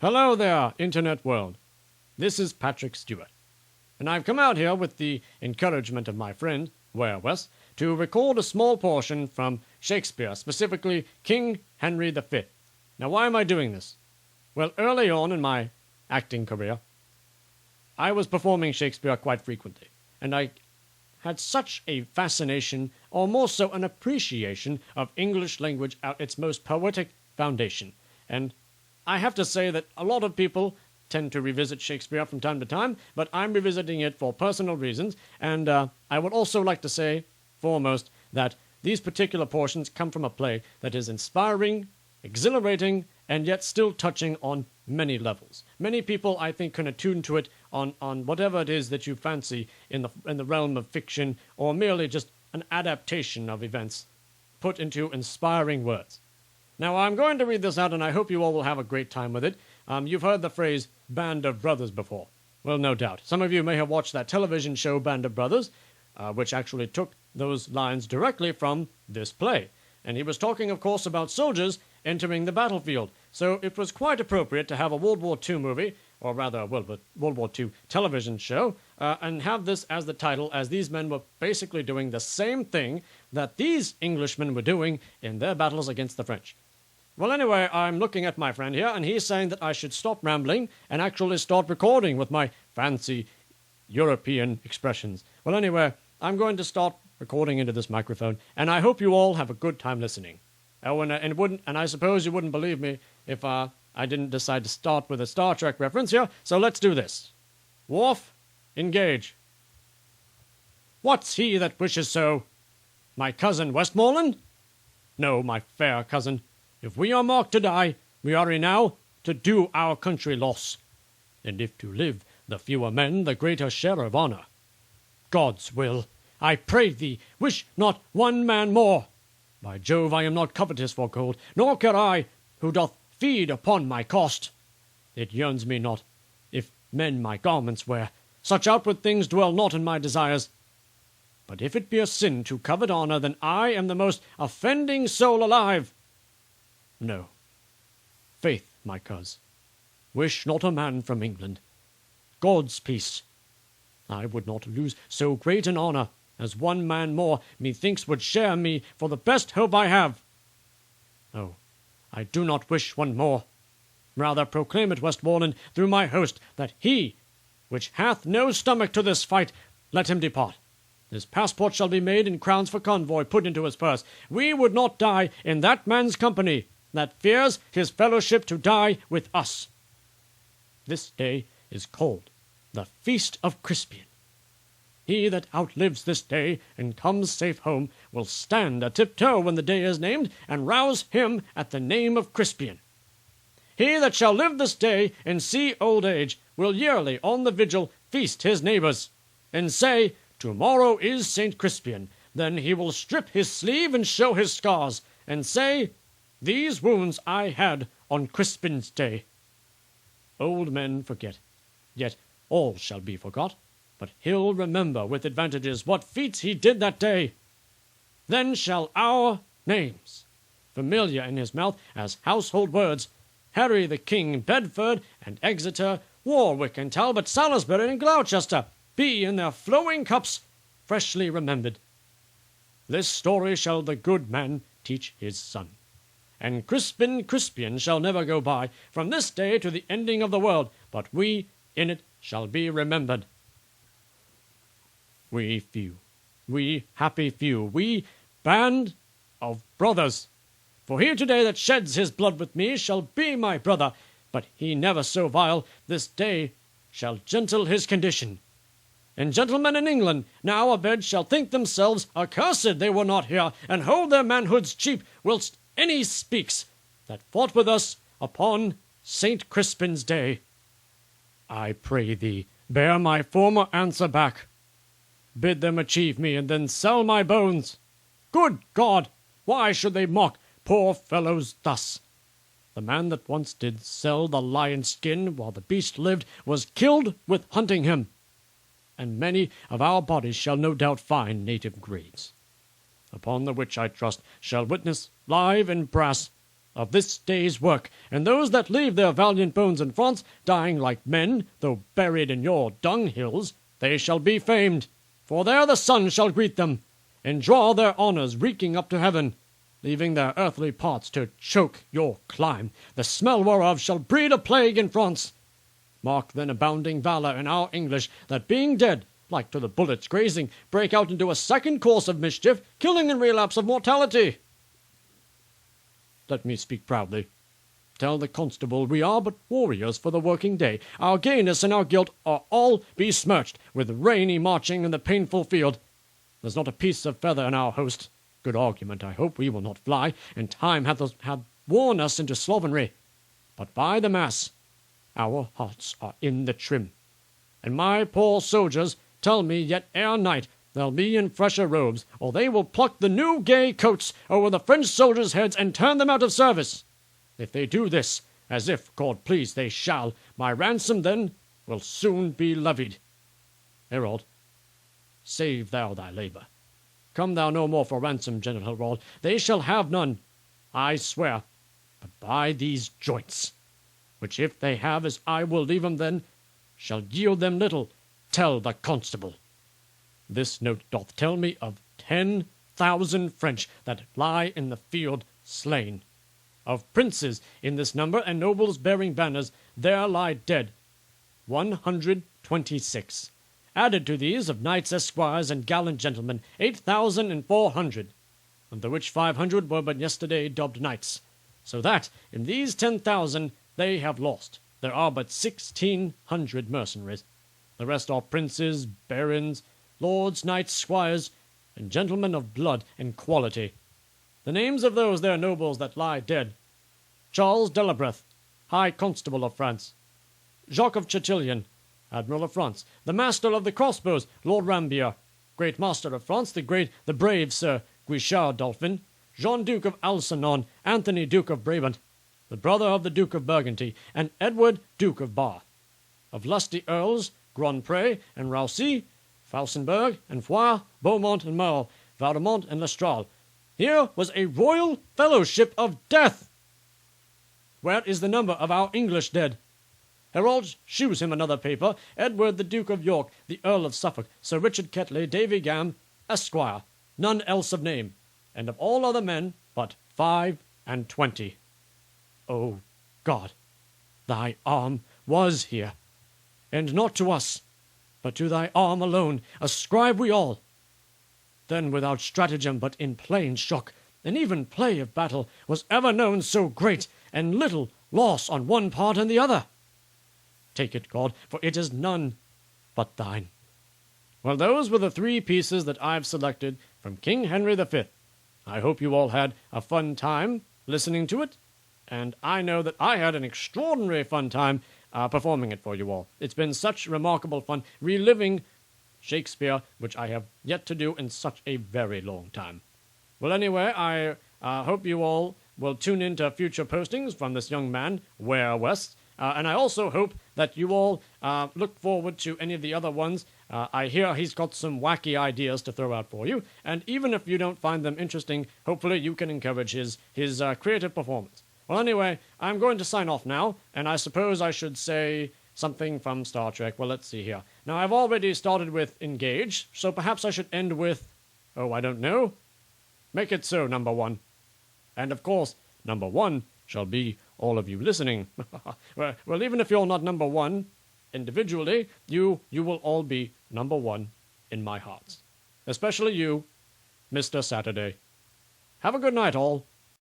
Hello there, Internet world. This is Patrick Stewart, and I've come out here with the encouragement of my friend, Ware West, to record a small portion from Shakespeare, specifically King Henry V. Now, why am I doing this? Well, early on in my acting career, I was performing Shakespeare quite frequently, and I had such a fascination, or more so an appreciation, of English language at its most poetic foundation. And I have to say that a lot of people tend to revisit Shakespeare from time to time, but I'm revisiting it for personal reasons, and I would also like to say, foremost, that these particular portions come from a play that is inspiring, exhilarating, and yet still touching on many levels. Many people, I think, can attune to it on whatever it is that you fancy in the realm of fiction, or merely just an adaptation of events put into inspiring words. Now, I'm going to read this out, and I hope you all will have a great time with it. You've heard the phrase Band of Brothers before. Well, no doubt. Some of you may have watched that television show Band of Brothers, which actually took those lines directly from this play. And he was talking, of course, about soldiers entering the battlefield. So it was quite appropriate to have a World War II movie, or rather a World War II television show, and have this as the title, as these men were basically doing the same thing that these Englishmen were doing in their battles against the French. Well, anyway, I'm looking at my friend here, and he's saying that I should stop rambling and actually start recording with my fancy European expressions. Well, anyway, I'm going to start recording into this microphone, and I hope you all have a good time listening. Oh, and I suppose you wouldn't believe me if I didn't decide to start with a Star Trek reference here, so let's do this. Worf, engage. What's he that wishes so? My cousin Westmoreland? No, my fair cousin. If we are marked to die, we are enow to do our country loss. And if to live the fewer men, the greater share of honour. God's will, I pray thee, wish not one man more. By Jove, I am not covetous for gold, nor care I, who doth feed upon my cost. It yearns me not, if men my garments wear. Such outward things dwell not in my desires. But if it be a sin to covet honour, then I am the most offending soul alive. No. Faith, my coz, wish not a man from England. God's peace. I would not lose so great an honour, as one man more, methinks, would share me for the best hope I have. Oh, I do not wish one more. Rather proclaim it, Westmoreland, through my host, that he, which hath no stomach to this fight, let him depart. His passport shall be made, and crowns for convoy put into his purse. We would not die in that man's company, that fears his fellowship to die with us. This day is called the Feast of Crispian. He that outlives this day and comes safe home will stand a tiptoe when the day is named, and rouse him at the name of Crispian. He that shall live this day and see old age will yearly on the vigil feast his neighbours, and say, Tomorrow is St. Crispian. Then he will strip his sleeve and show his scars, and say, These wounds I had on Crispin's day. Old men forget, yet all shall be forgot. But he'll remember with advantages what feats he did that day. Then shall our names, familiar in his mouth as household words, Harry the King, Bedford and Exeter, Warwick and Talbot, Salisbury and Gloucester, be in their flowing cups freshly remembered. This story shall the good man teach his son. And Crispian shall never go by, from this day to the ending of the world, but we in it shall be remembered. We few, we happy few, we band of brothers. For he today that sheds his blood with me shall be my brother, but he never so vile, this day shall gentle his condition. And gentlemen in England now abed shall think themselves accursed they were not here, and hold their manhoods cheap, whilst any speaks that fought with us upon St. Crispin's day. I pray thee, bear my former answer back. Bid them achieve me, and then sell my bones. Good God, why should they mock poor fellows thus? The man that once did sell the lion's skin while the beast lived was killed with hunting him, and many of our bodies shall no doubt find native graves, upon the which I trust shall witness live and brass of this day's work, and those that leave their valiant bones in France, dying like men, though buried in your dunghills, they shall be famed, for there the sun shall greet them, and draw their honours reeking up to heaven, leaving their earthly parts to choke your clime, the smell whereof shall breed a plague in France. Mark then abounding valour in our English, that being dead, like to the bullets grazing, break out into a second course of mischief, killing and relapse of mortality. Let me speak proudly. Tell the constable we are but warriors for the working day. Our gayness and our guilt are all besmirched with rainy marching in the painful field. There's not a piece of feather in our host. Good argument, I hope we will not fly, and time hath worn us into slovenry. But by the mass, our hearts are in the trim. And my poor soldiers tell me yet ere night they'll be in fresher robes, or they will pluck the new gay coats over the French soldiers' heads and turn them out of service. If they do this, as if, God please, they shall, my ransom then will soon be levied. Herald, save thou thy labour. Come thou no more for ransom, gentle Herald. They shall have none, I swear, but by these joints, which if they have as I will leave 'em then, shall yield them little, tell the constable. This note doth tell me of 10,000 French that lie in the field slain. Of princes in this number, and nobles bearing banners, there lie dead 126. Added to these of knights, esquires, and gallant gentlemen, 8,400, of the which 500 were but yesterday dubbed knights. So that, in these 10,000 they have lost, there are but 1,600 mercenaries. The rest are princes, barons, lords, knights, squires, and gentlemen of blood and quality. The names of those their nobles that lie dead: Charles Delabreth, High Constable of France; Jacques of Chatillon, Admiral of France; the Master of the Crossbows, Lord Rambier; Great Master of France, the brave Sir Guichard Dolphin; Jean Duke of Alcernon, Anthony Duke of Brabant, the brother of the Duke of Burgundy, and Edward Duke of Bar; of lusty earls, Grandpré and Roussy, Falsenberg and Foix, Beaumont and Merle, Vaudemont and Lestrade. Here was a royal fellowship of death. Where is the number of our English dead? Herald, shews him another paper. Edward the Duke of York, the Earl of Suffolk, Sir Richard Ketley, Davy Gam, Esquire, none else of name, and of all other men but 25. O God, thy arm was here, and not to us, but to thy arm alone, ascribe we all. Then without stratagem, but in plain shock, and even play of battle, was ever known so great, and little loss on one part and the other. Take it, God, for it is none but thine. Well, those were the 3 pieces that I've selected from King Henry V. I hope you all had a fun time listening to it, and I know that I had an extraordinary fun time performing it for you all. It's been such remarkable fun reliving Shakespeare, which I have yet to do in such a very long time. Well, anyway, I hope you all will tune in to future postings from this young man, Ware West, and I also hope that you all look forward to any of the other ones. I hear he's got some wacky ideas to throw out for you, and even if you don't find them interesting, hopefully you can encourage his creative performance. Well, anyway, I'm going to sign off now, and I suppose I should say something from Star Trek. Well, let's see here. Now, I've already started with engage, so perhaps I should end with, oh, I don't know. Make it so, number 1. And, of course, number 1 shall be all of you listening. Well, even if you're not number 1 individually, you will all be number 1 in my hearts. Especially you, Mr. Saturday. Have a good night, all.